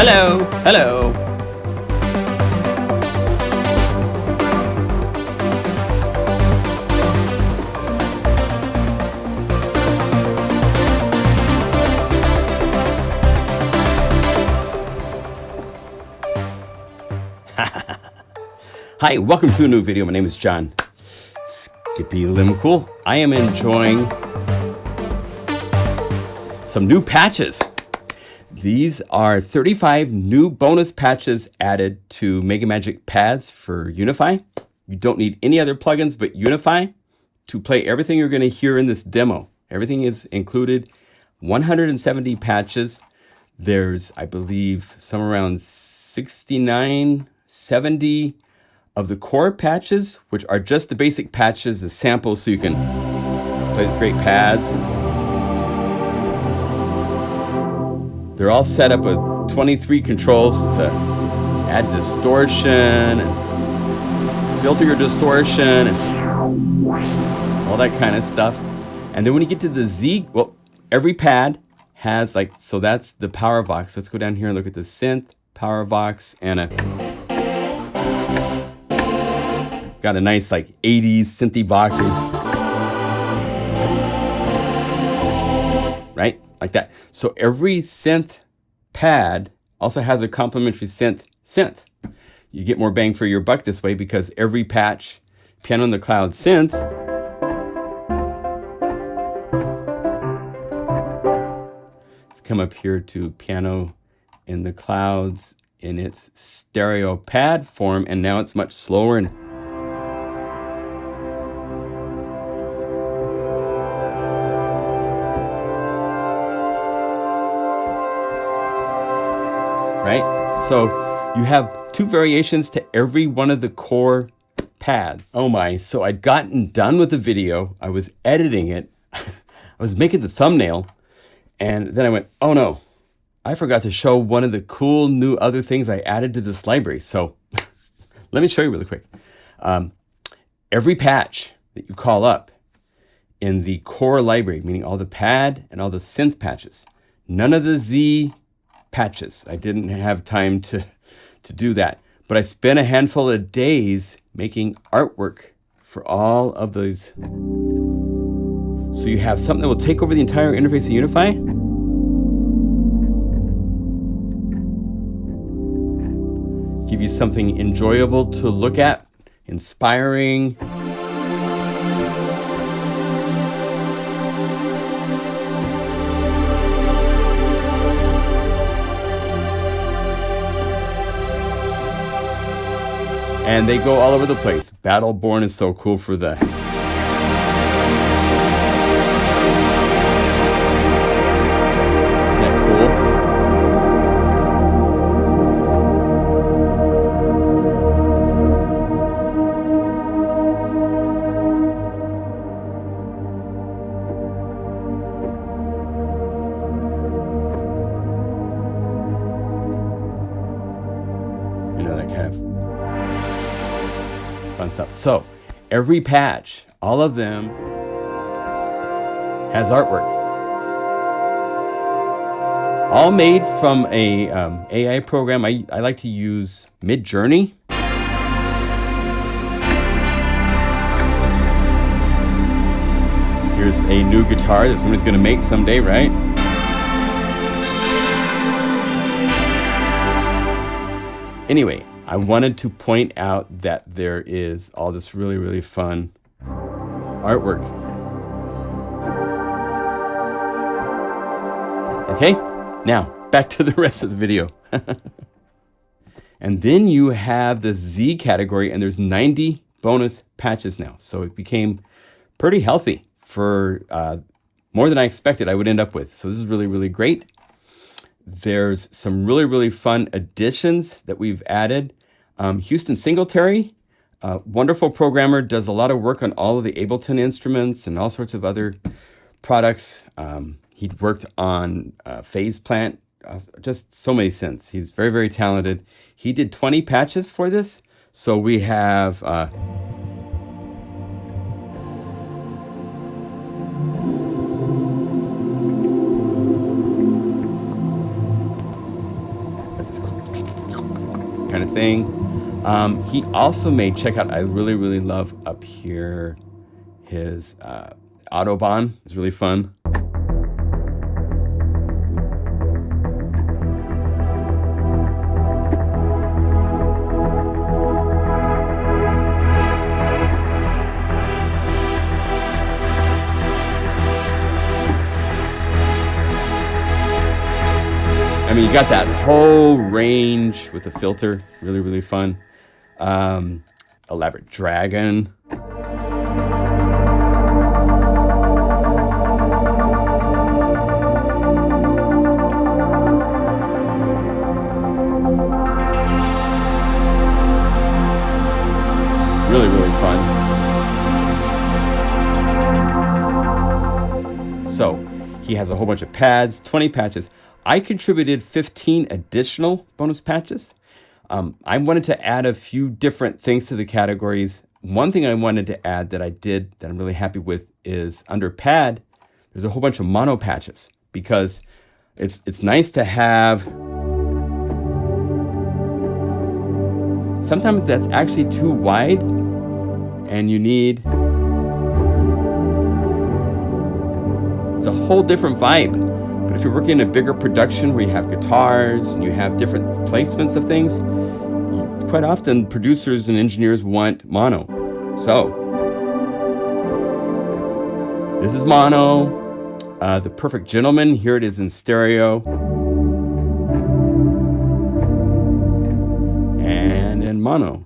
Hello, hello. Hi, welcome to a new video. My name is John Skippy Limcool. I am enjoying some new patches. These are 35 new bonus patches added to MegaMagic pads for Unify. You don't need any other plugins but Unify to play everything you're going to hear in this demo. Everything is included. 170 patches. There's, I believe, somewhere around 69, 70 of the core patches, which are just the basic patches, the samples, so you can play these great pads. They're all set up with 23 controls to add distortion and filter your distortion and all that kind of stuff. And then when you get to the Z, well, every pad has so that's the power box. Let's go down here and look at the synth, power box, and got a nice 80s synthy box. Right? Like that. So every synth pad also has a complementary synth. You get more bang for your buck this way because every patch, Piano in the Cloud synth, come up here to Piano in the Clouds in its stereo pad form, and now it's much slower and right? So you have two variations to every one of the core pads. Oh my, so I'd gotten done with the video. I was editing it. I was making the thumbnail. And then I went, oh no, I forgot to show one of the cool new other things I added to this library. So let me show you really quick. Every patch that you call up in the core library, meaning all the pad and all the synth patches, none of the Z patches. I didn't have time to do that, but I spent a handful of days making artwork for all of those. So you have something that will take over the entire interface of Unify. Give you something enjoyable to look at, inspiring. And they go all over the place. Battleborn is so cool for the that kind of fun stuff. So every patch, all of them, has artwork. All made from a AI program. I like to use Midjourney. Here's a new guitar that somebody's going to make someday, right? Anyway, I wanted to point out that there is all this really, really fun artwork. Okay, now back to the rest of the video. And then you have the Z category, and there's 90 bonus patches now. So it became pretty healthy for more than I expected I would end up with. So this is really, really great. There's some really, really fun additions that we've added. Huston Singletary, wonderful programmer, does a lot of work on all of the Ableton instruments and all sorts of other products. He'd worked on Phase Plant, just so many synths. He's very, very talented. He did 20 patches for this. So we have of thing. He also made, check out, I really love up here, his Autobahn is really fun. I mean, you got that whole range with the filter, really fun. Elaborate dragon. Really fun. So he has a whole bunch of pads, 20 patches. I contributed 15 additional bonus patches. I wanted to add a few different things to the categories. One thing I wanted to add that I did that I'm really happy with is under pad, there's a whole bunch of mono patches because it's nice to have. Sometimes that's actually too wide and you need, it's a whole different vibe. But if you're working in a bigger production where you have guitars and you have different placements of things, quite often producers and engineers want mono. So this is mono. The Perfect Gentleman, here it is in stereo. And in mono.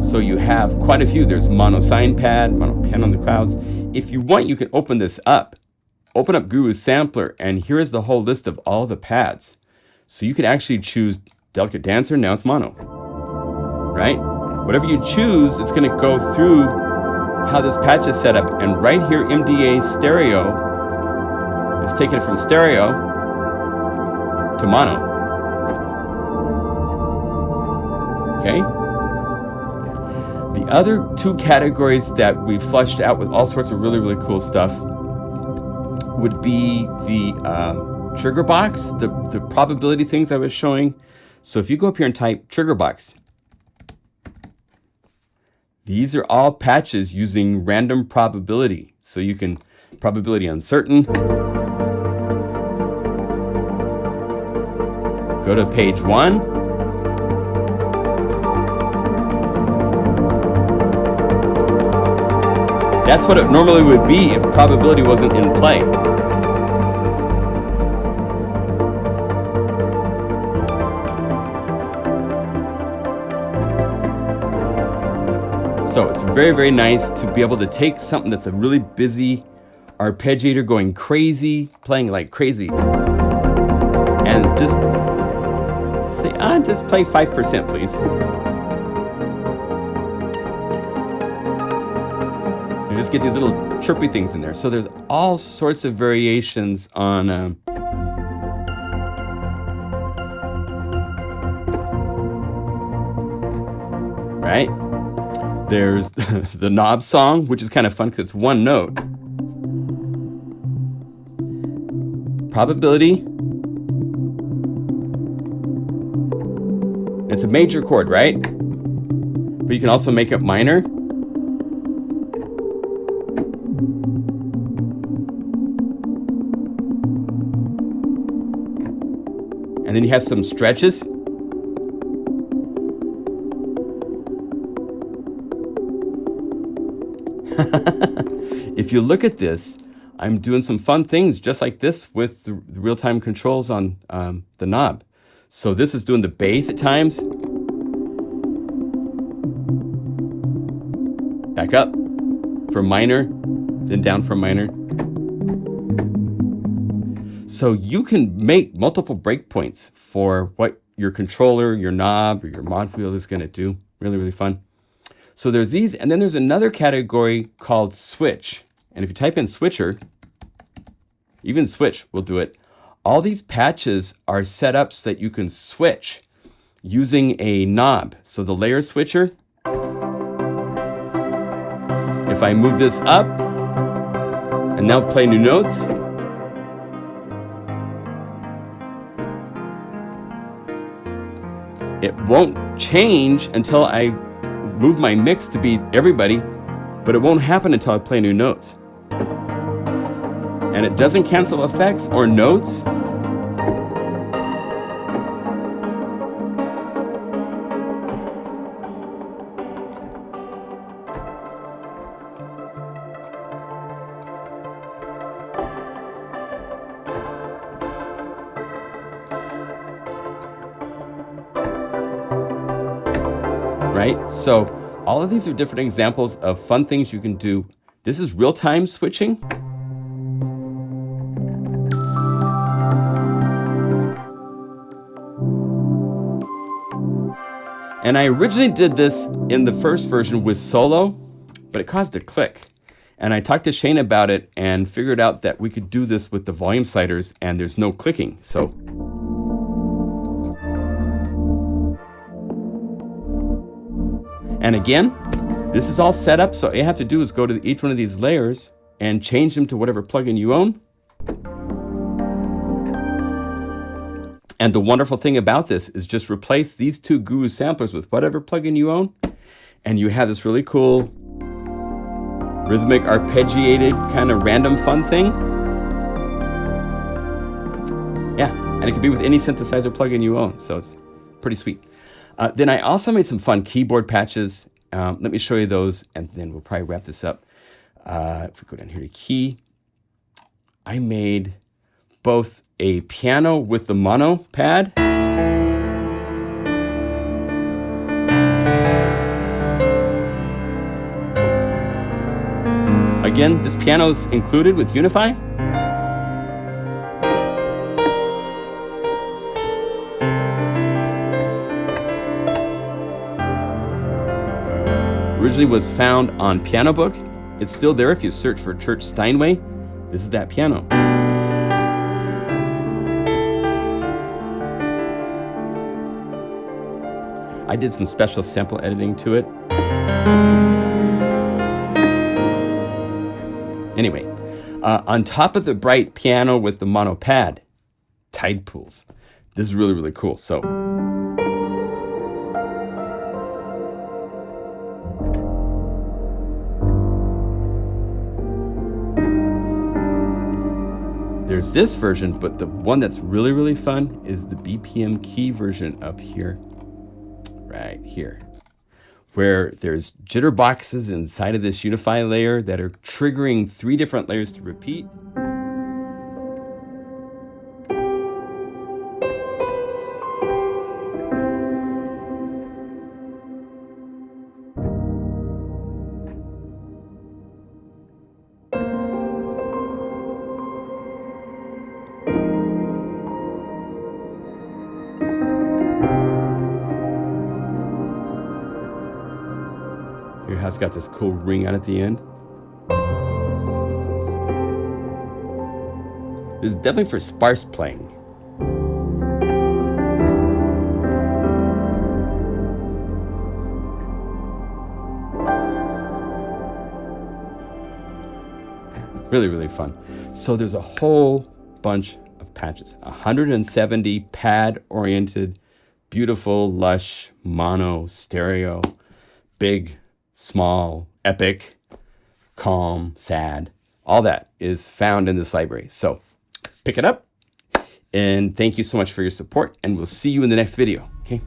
So you have quite a few. There's mono sign pad, mono pen on the clouds. If you want, you can open this up. Open up Guru's sampler, and here is the whole list of all the pads. So you can actually choose Delicate Dancer, now it's mono, right? Whatever you choose, it's gonna go through how this patch is set up. And right here, MDA stereo is taking it from stereo to mono. Okay? The other two categories that we flushed out with all sorts of really cool stuff would be the TriggerBox, the probability things I was showing. So if you go up here and type TriggerBox, these are all patches using random probability. So you can probability uncertain. Go to page 1. That's what it normally would be if probability wasn't in play. So it's very nice to be able to take something that's a really busy arpeggiator going crazy, playing like crazy, and just say, just play 5%, please. You just get these little chirpy things in there. So there's all sorts of variations on right? There's the knob song, which is kind of fun because it's one note. Probability. It's a major chord, right? But you can also make it minor. And then you have some stretches. If you look at this, I'm doing some fun things just like this with the real-time controls on the knob. So this is doing the bass at times. Back up for minor, then down for minor. So you can make multiple breakpoints for what your controller, your knob, or your mod wheel is going to do. Really fun. So there's these, and then there's another category called switch. And if you type in switcher, even switch will do it. All these patches are set up so that you can switch using a knob. So the layer switcher, if I move this up and now play new notes, It won't change until I move my mix to be everybody, but it won't happen until I play new notes. And it doesn't cancel effects or notes. Right? So all of these are different examples of fun things you can do. This is real-time switching. And I originally did this in the first version with solo, but it caused a click. And I talked to Shane about it and figured out that we could do this with the volume sliders and there's no clicking. So and again, this is all set up, so all you have to do is go to each one of these layers and change them to whatever plugin you own. And the wonderful thing about this is just replace these two Guru samplers with whatever plugin you own, and you have this really cool rhythmic arpeggiated kind of random fun thing. Yeah, and it can be with any synthesizer plugin you own, so it's pretty sweet. Then I also made some fun keyboard patches. Let me show you those, and then we'll probably wrap this up. If we go down here to key, I made both a piano with the mono pad again, this piano is included with Unify. Originally was found on Piano Book. It's still there if you search for Church Steinway. This is that piano. I did some special sample editing to it. Anyway, on top of the bright piano with the mono pad, tide pools. This is really, really cool. So there's this version, but the one that's really, really fun is the BPM key version up here, right here, where there's jitter boxes inside of this Unify layer that are triggering 3 different layers to repeat. Here, has got this cool ring on at the end. This is definitely for sparse playing. Really, really fun. So there's a whole bunch of patches, 170 pad-oriented, beautiful, lush, mono, stereo, big, small, epic, calm, sad. All that is found in this library. So pick it up, and thank you so much for your support, and we'll see you in the next video, okay?